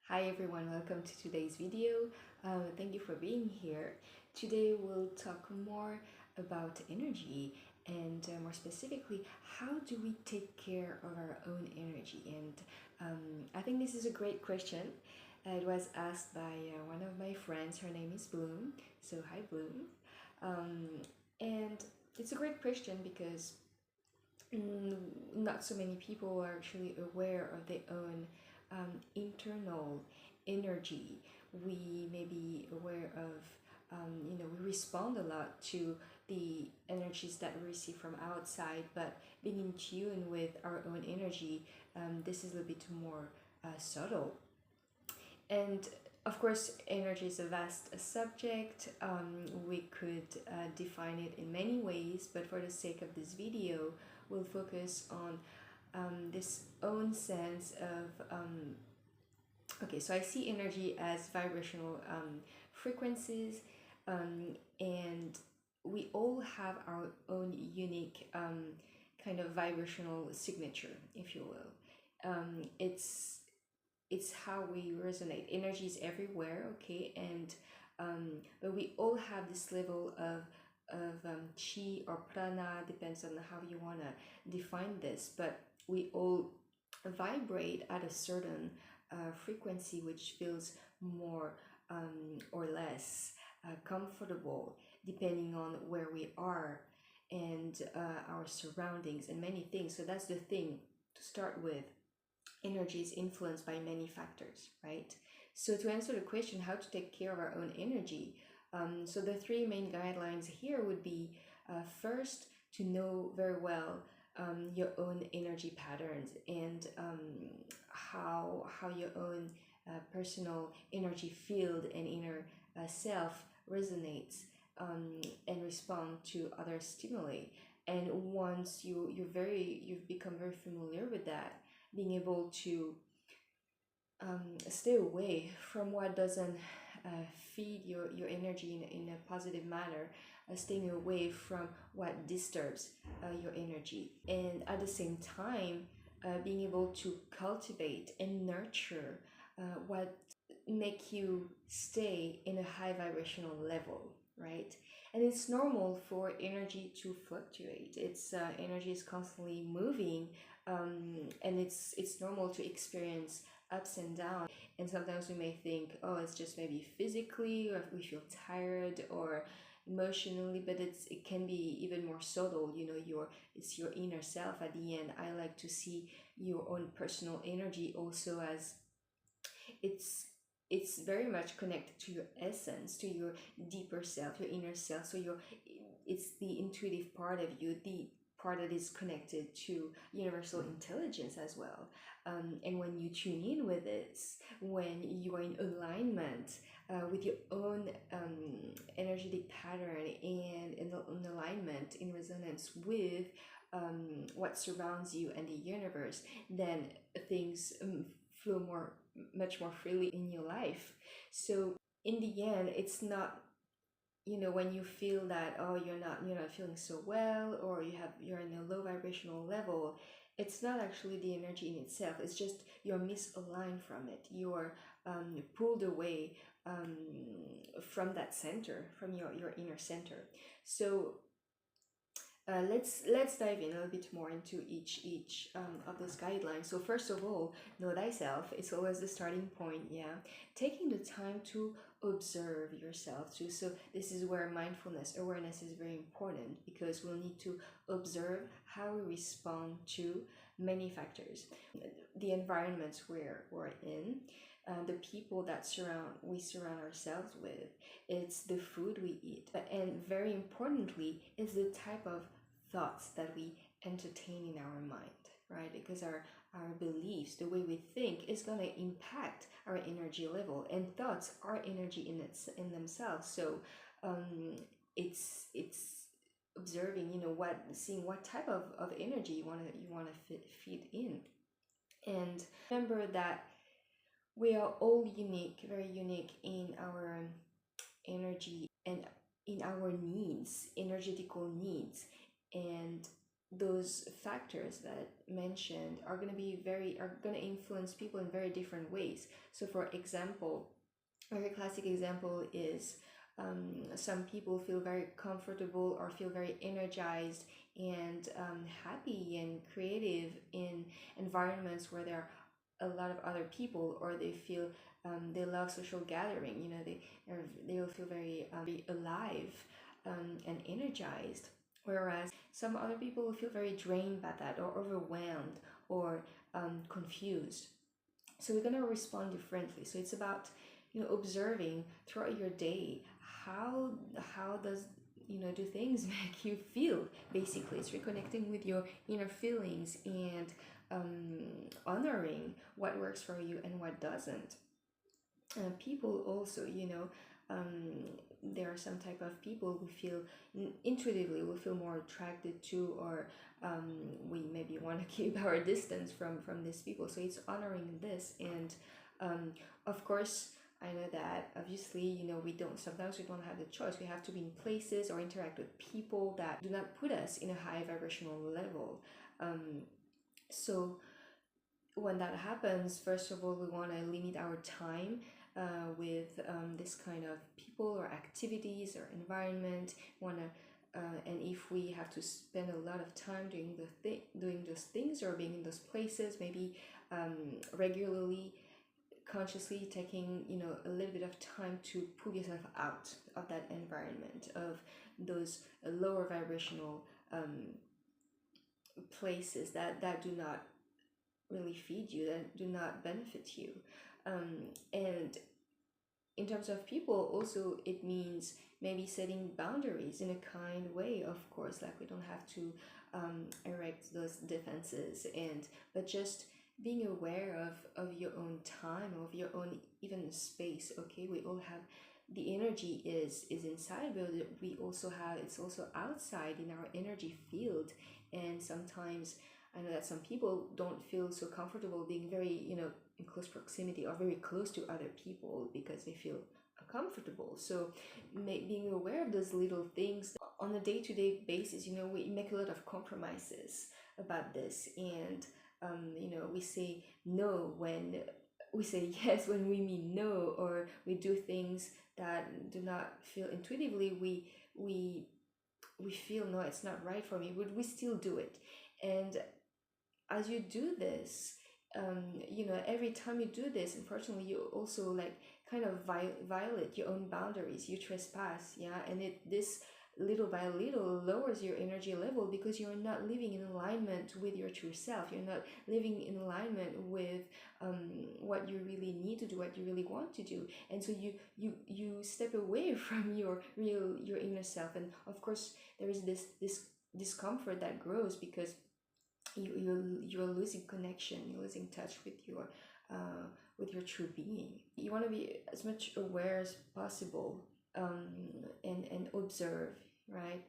Hi everyone, welcome to today's video. Thank you for being here. Today we'll talk more about energy and more specifically, how do we take care of our own energy? And I think this is a great question. It was asked by one of my friends. Her name is Bloom. So, hi Bloom. And it's a great question because not so many people are actually aware of their own internal energy. We may be aware of, we respond a lot to the energies that we receive from outside, but being in tune with our own energy, this is a little bit more subtle. And of course, energy is a vast subject. We could define it in many ways, but for the sake of this video, we'll focus on this own sense of okay, so I see energy as vibrational frequencies, and we all have our own unique kind of vibrational signature, if you will. It's how we resonate. Energy is everywhere, okay, and but we all have this level of chi or prana, depends on how you want to define this, but we all vibrate at a certain frequency which feels more or less comfortable depending on where we are and our surroundings and many things. So that's the thing to start with. Energy is influenced by many factors, right? So to answer the question, how to take care of our own energy, so the three main guidelines here would be first, to know very well your own energy patterns and how your own personal energy field and inner self resonates and respond to other stimuli. And once you've become very familiar with that, being able to stay away from what doesn't feed your energy in a positive manner, staying away from what disturbs your energy, and at the same time being able to cultivate and nurture what make you stay in a high vibrational level, right? And it's normal for energy to fluctuate. It's energy is constantly moving, and it's normal to experience ups and downs. And sometimes we may think, oh, it's just maybe physically, or we feel tired, or emotionally, but it can be even more subtle. It's your inner self at the end. I like to see your own personal energy also as it's very much connected to your essence, to your deeper self, your inner self. So it's the intuitive part of you, the part that is connected to universal intelligence as well. And when you tune in with it, when you are in alignment with your own energetic pattern and in alignment, in resonance with what surrounds you and the universe, then things flow much more freely in your life. So in the end, it's not, when you feel that, oh, you're not feeling so well, or you're in a low vibrational level, it's not actually the energy in itself. It's just you're misaligned from it. You're pulled away from that center, from your inner center. So let's dive in a little bit more into each of those guidelines. So first of all, know thyself. It's always the starting point. Yeah, taking the time to observe yourself too. So this is where mindfulness, awareness is very important, because we'll need to observe how we respond to many factors, the environments we're in, the people that we surround ourselves with, it's the food we eat, and very importantly, is the type of thoughts that we entertain in our mind, right? Because our beliefs, the way we think, is going to impact our energy level, and thoughts are energy in themselves. So it's observing, seeing what type of energy you want to feed in. And remember that we are all unique, very unique in our energy and in our needs, energetical needs. And those factors that mentioned are going to influence people in very different ways. So for example, a very classic example is some people feel very comfortable or feel very energized and happy and creative in environments where there are a lot of other people, or they feel they love social gathering. They will feel very alive and energized. Whereas some other people will feel very drained by that, or overwhelmed, or confused. So we're gonna respond differently. So it's about observing throughout your day how does do things make you feel. Basically, it's reconnecting with your inner feelings and honoring what works for you and what doesn't. People also, there are some type of people who feel intuitively will feel more attracted to, or we maybe want to keep our distance from these people. So it's honoring this. And of course, I know that obviously, we don't have the choice. We have to be in places or interact with people that do not put us in a high vibrational level. So when that happens, first of all, we want to limit our time with this kind of people or activities or environment. And if we have to spend a lot of time doing those things or being in those places, maybe regularly, consciously taking a little bit of time to pull yourself out of that environment, of those lower vibrational places that do not really feed you, that do not benefit you. And in terms of people also, it means maybe setting boundaries in a kind way. Of course, like, we don't have to erect those defenses, but just being aware of your own time, of your own even space. Okay, we all have the energy is inside, but it's also outside in our energy field. And sometimes I know that some people don't feel so comfortable being very in close proximity or very close to other people because they feel uncomfortable. So being aware of those little things on a day-to-day basis, we make a lot of compromises about this. And we say no when we say yes when we mean no, or we do things that do not feel intuitively. We feel, no, it's not right for me, but we still do it. And as you do this, every time you do this, unfortunately, you also like kind of violate your own boundaries. You trespass, yeah, and this little by little lowers your energy level, because you're not living in alignment with your true self. You're not living in alignment with what you really need to do, what you really want to do. And so you step away from your inner self. And of course, there is this discomfort that grows, because you're losing connection, you're losing touch with your true being. You want to be as much aware as possible, and observe, right?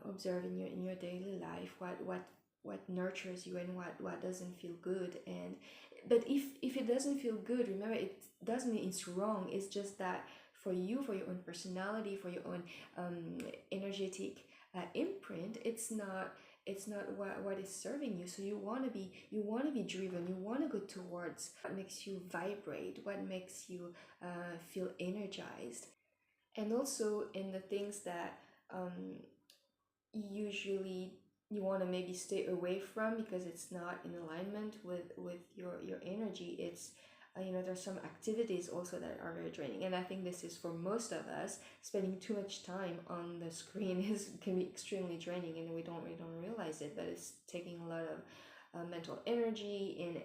Observe in your daily life what nurtures you and what doesn't feel good. But if it doesn't feel good, remember, it doesn't mean it's wrong. It's just that for you, for your own personality, for your own energetic imprint, it's not what is serving you. So you want to be driven, you want to go towards what makes you vibrate, what makes you feel energized. And also in the things that usually you want to maybe stay away from because it's not in alignment with your energy. It's there's some activities also that are very draining, and I think this is for most of us. Spending too much time on the screen can be extremely draining, and we don't realize it, but it's taking a lot of mental energy, and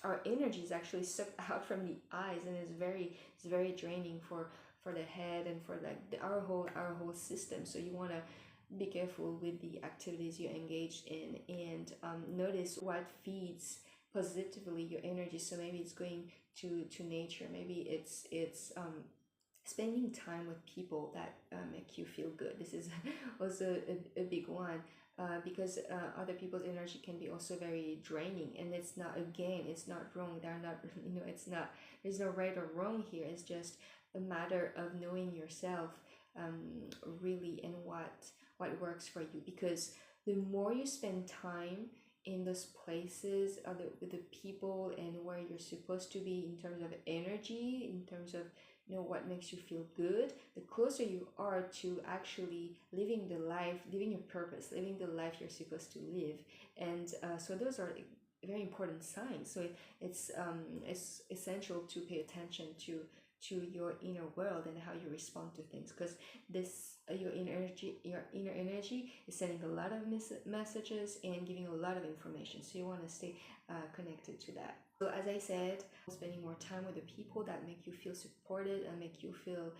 our energy is actually sucked out from the eyes, and it's very draining for the head and for our whole system. So you want to be careful with the activities you engage in, and notice what feeds positively your energy. So maybe it's going to nature, maybe it's spending time with people that make you feel good. This is also a big one, because other people's energy can be also very draining, and it's not wrong. They're not, it's not, there's no right or wrong here. It's just a matter of knowing yourself really, and what works for you, because the more you spend time in those places, with the people, and where you're supposed to be in terms of energy, in terms of what makes you feel good, the closer you are to actually living the life, living your purpose, living the life you're supposed to live. And so those are very important signs. So it's essential to pay attention to your inner world and how you respond to things, because this your inner energy is sending a lot of messages and giving a lot of information, so you want to stay connected to that. So as I said, spending more time with the people that make you feel supported and make you feel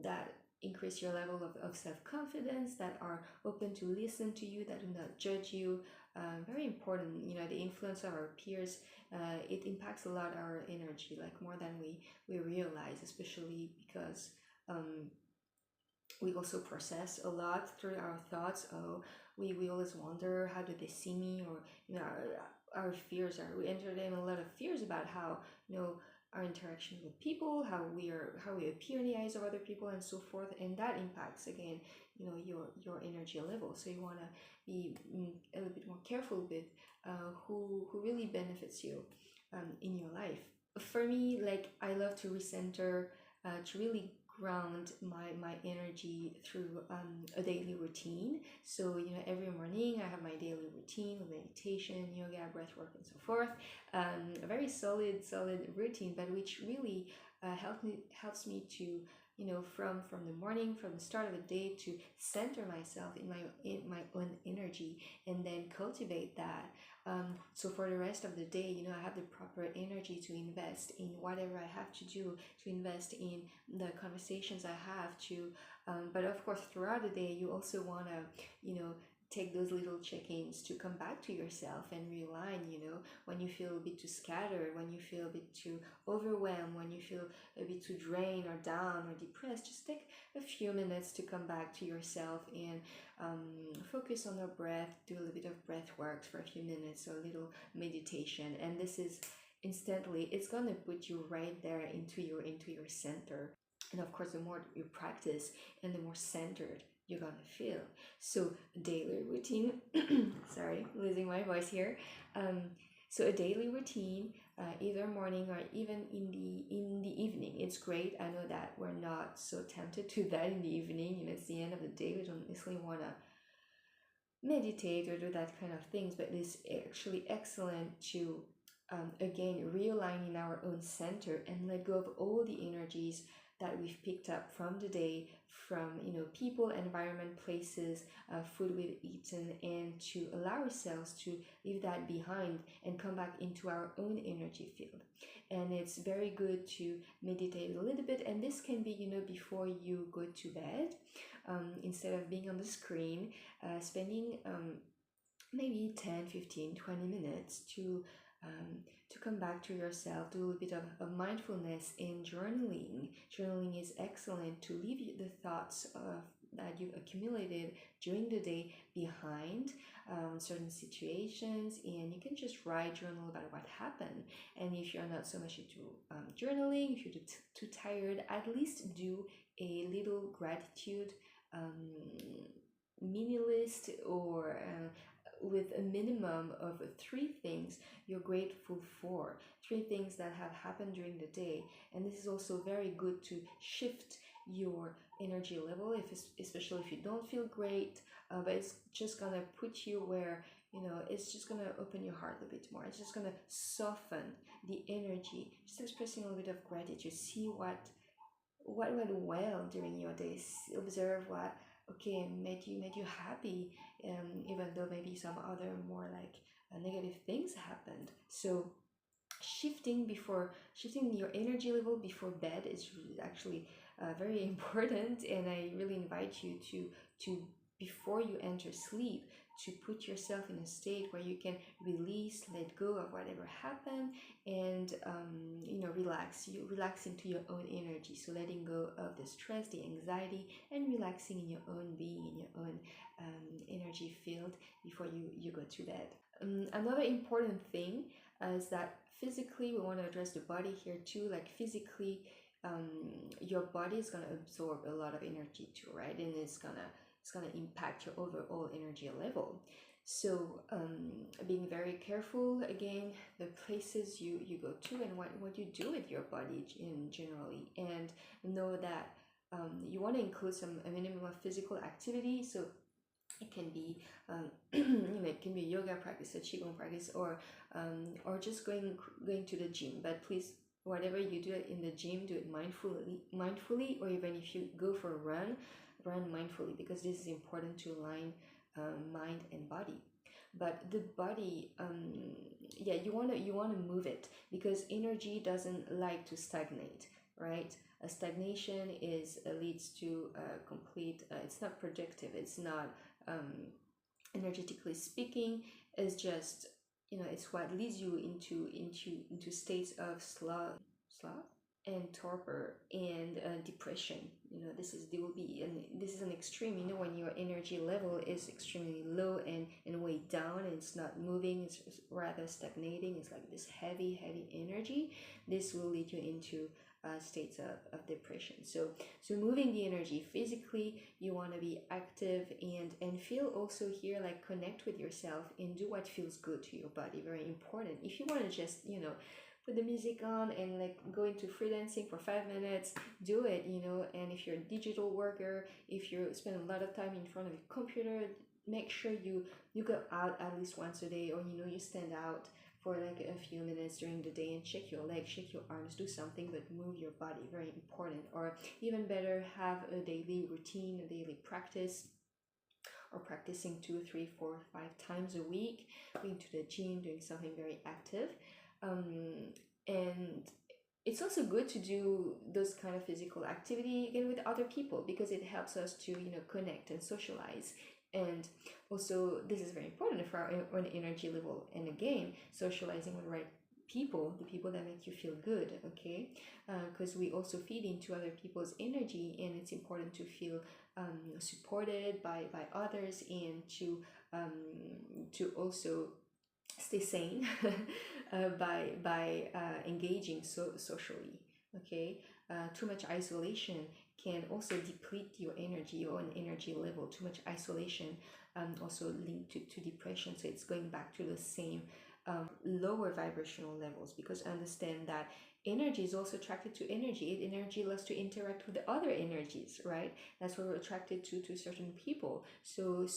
that increase your level of self-confidence, that are open to listen to you, that do not judge you. Very important. The influence of our peers, it impacts a lot our energy, like more than we realize, especially because we also process a lot through our thoughts. Oh, we always wonder, how do they see me? Or our fears, we entertain a lot of fears about how our interaction with people, how we appear in the eyes of other people, and so forth, and that impacts again your energy level. So you want to be a little bit more careful with who really benefits you in your life. For me, like, I love to recenter, to really ground my energy through a daily routine. So every morning I have my daily routine of meditation, yoga, breath work, and so forth. A very solid routine, but which really helps me to from the morning, from the start of the day, to center myself in my own energy, and then cultivate that. So for the rest of the day, I have the proper energy to invest in whatever I have to do, to invest in the conversations I have to. But of course, throughout the day, you also want to, take those little check-ins to come back to yourself and realign. When you feel a bit too scattered, when you feel a bit too overwhelmed, when you feel a bit too drained or down or depressed, just take a few minutes to come back to yourself and focus on your breath. Do a little bit of breath work for a few minutes, or a little meditation, and this is instantly, it's gonna put you right there into your center. And of course, the more you practice and the more centered you're gonna feel. So daily routine, sorry, losing my voice here. So a daily routine, either morning or even in the evening, it's great. I know that we're not so tempted to that in the evening. It's the end of the day. We don't necessarily want to meditate or do that kind of things, but it's actually excellent to again realign in our own center and let go of all the energies that we've picked up from the day, from people, environment, places, food we've eaten, and to allow ourselves to leave that behind and come back into our own energy field. And it's very good to meditate a little bit, and this can be before you go to bed, instead of being on the screen, spending maybe 10, 15, 20 minutes to come back to yourself, do a little bit of mindfulness and journaling. Journaling is excellent to leave the thoughts that you've accumulated during the day behind certain situations, and you can just journal about what happened. And if you're not so much into journaling, if you're too tired, at least do a little gratitude mini list, or with a minimum of 3 things you're grateful for, 3 things that have happened during the day. And this is also very good to shift your energy level, especially if you don't feel great, but it's just gonna put you where it's just gonna open your heart a bit more. It's just gonna soften the energy, just expressing a little bit of gratitude. See what went well during your day. Observe what made you happy, even though maybe some other more like negative things happened. So shifting your energy level before bed is actually very important, and I really invite you to before you enter sleep, to put yourself in a state where you can release, let go of whatever happened, and relax. You relax into your own energy. So letting go of the stress, the anxiety, and relaxing in your own being, in your own energy field before you go to bed. Another important thing is that physically, we want to address the body here too. Like physically, your body is gonna absorb a lot of energy too, right? And it's gonna it's going to impact your overall energy level. So being very careful, again, the places you go to and what you do with your body in generally, and know that you want to include a minimum of physical activity. So it can be it can be yoga practice, a qigong practice, or just going to the gym. But please, whatever you do in the gym, do it mindfully, or even if you go for a run mindfully, because this is important to align mind and body. But the body, yeah, you want to move it, because energy doesn't like to stagnate, right? A stagnation leads to complete, it's not productive, it's not energetically speaking, is just, it's what leads you into states of sloth and torpor and depression. This is an extreme, when your energy level is extremely low and way down, and it's not moving, it's rather stagnating, it's like this heavy energy. This will lead you into states of depression. So moving the energy physically, you want to be active and feel also here, like, connect with yourself and do what feels good to your body. Very important. If you want to just put the music on and like go into freelancing for 5 minutes, do it. And if you're a digital worker, if you spend a lot of time in front of a computer, make sure you go out at least once a day, or you stand out for like a few minutes during the day and shake your legs, shake your arms, do something, but move your body. Very important. Or even better, have a daily routine, a daily practice, or practicing 2, 3, 4, 5 times a week, going to the gym, doing something very active. And it's also good to do those kind of physical activity again with other people, because it helps us to connect and socialize. And also, this is very important for our own energy level, and again, socializing with the right people, the people that make you feel good, okay? Because we also feed into other people's energy, and it's important to feel supported by others, and to also stay sane by engaging socially, okay? Too much isolation can also deplete your energy, your own energy level. Too much isolation also linked to depression. So it's going back to the same lower vibrational levels, because understand that energy is also attracted to energy. Energy loves to interact with the other energies, right? That's why we're attracted to certain people. So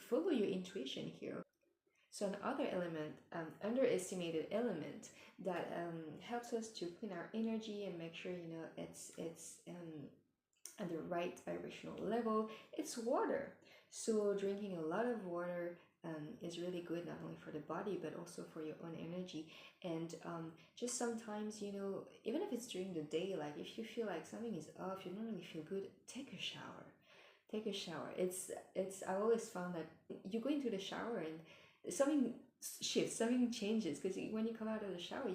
follow your intuition here. So another element, underestimated element that helps us to clean our energy and make sure it's at the right vibrational level, it's water. So drinking a lot of water is really good, not only for the body but also for your own energy. And just sometimes, even if it's during the day, like if you feel like something is off, you don't really feel good, take a shower. It's I've always found that you go into the shower and something shifts, something changes, because when you come out of the shower,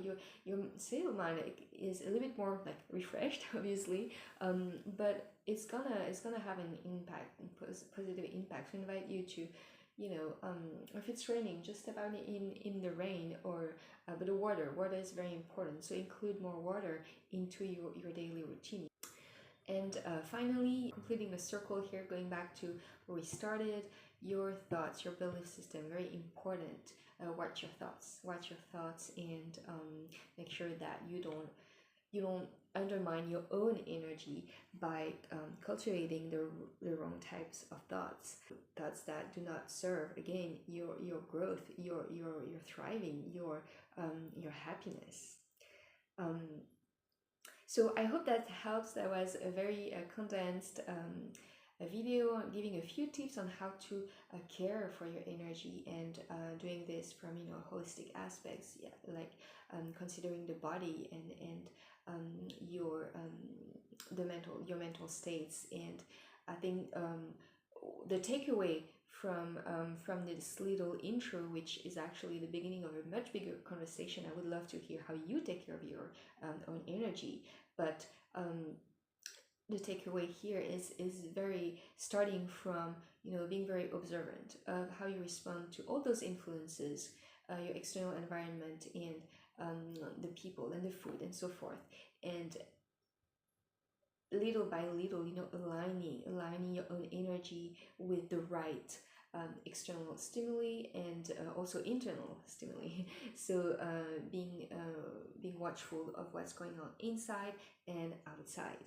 your state of mind is a little bit more like refreshed, obviously, but it's gonna have an impact, positive impact. To invite you to, if it's raining, just step out in the rain, or but the water is very important, so include more water into your daily routine. And finally, completing the circle here, going back to where we started, your thoughts, your belief system, very important. Watch your thoughts, and make sure that you don't undermine your own energy by cultivating the wrong types of thoughts that do not serve, again, your growth, your thriving, your happiness. So I hope that helps. That was a very condensed a video giving a few tips on how to care for your energy, and doing this from holistic aspects, yeah, like considering the body and your mental states. And I think the takeaway from this little intro, which is actually the beginning of a much bigger conversation. I would love to hear how you take care of your own energy, but the takeaway here is very starting from being very observant of how you respond to all those influences, your external environment, and the people and the food and so forth. And little by little, you know, aligning your own energy with the right external stimuli and also internal stimuli. So being watchful of what's going on inside and outside.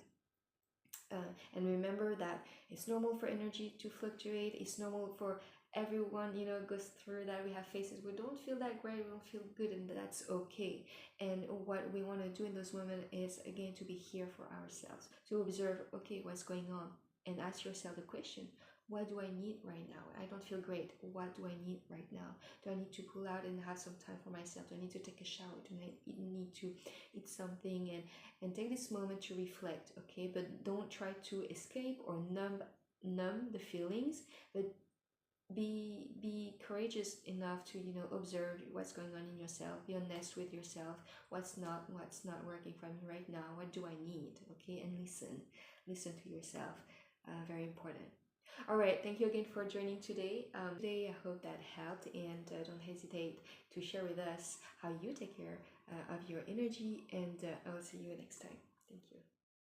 And remember that it's normal for energy to fluctuate. It's normal for everyone, you know, goes through that. We have phases we don't feel that great, we don't feel good, and that's okay. And what we want to do in those moments is, again, to be here for ourselves, to observe, okay, what's going on, and ask yourself the question, what do I need right now? I don't feel great. What do I need right now? Do I need to pull out and have some time for myself? Do I need to take a shower? Do I need to eat something? And take this moment to reflect, okay? But don't try to escape or numb the feelings, but be courageous enough to, you know, observe what's going on in yourself. Be honest with yourself. What's not working for me right now? What do I need? Okay, and listen to yourself. Very important. All right, thank you again for joining today. Today, I hope that helped, and don't hesitate to share with us how you take care of your energy, and I'll see you next time. Thank you.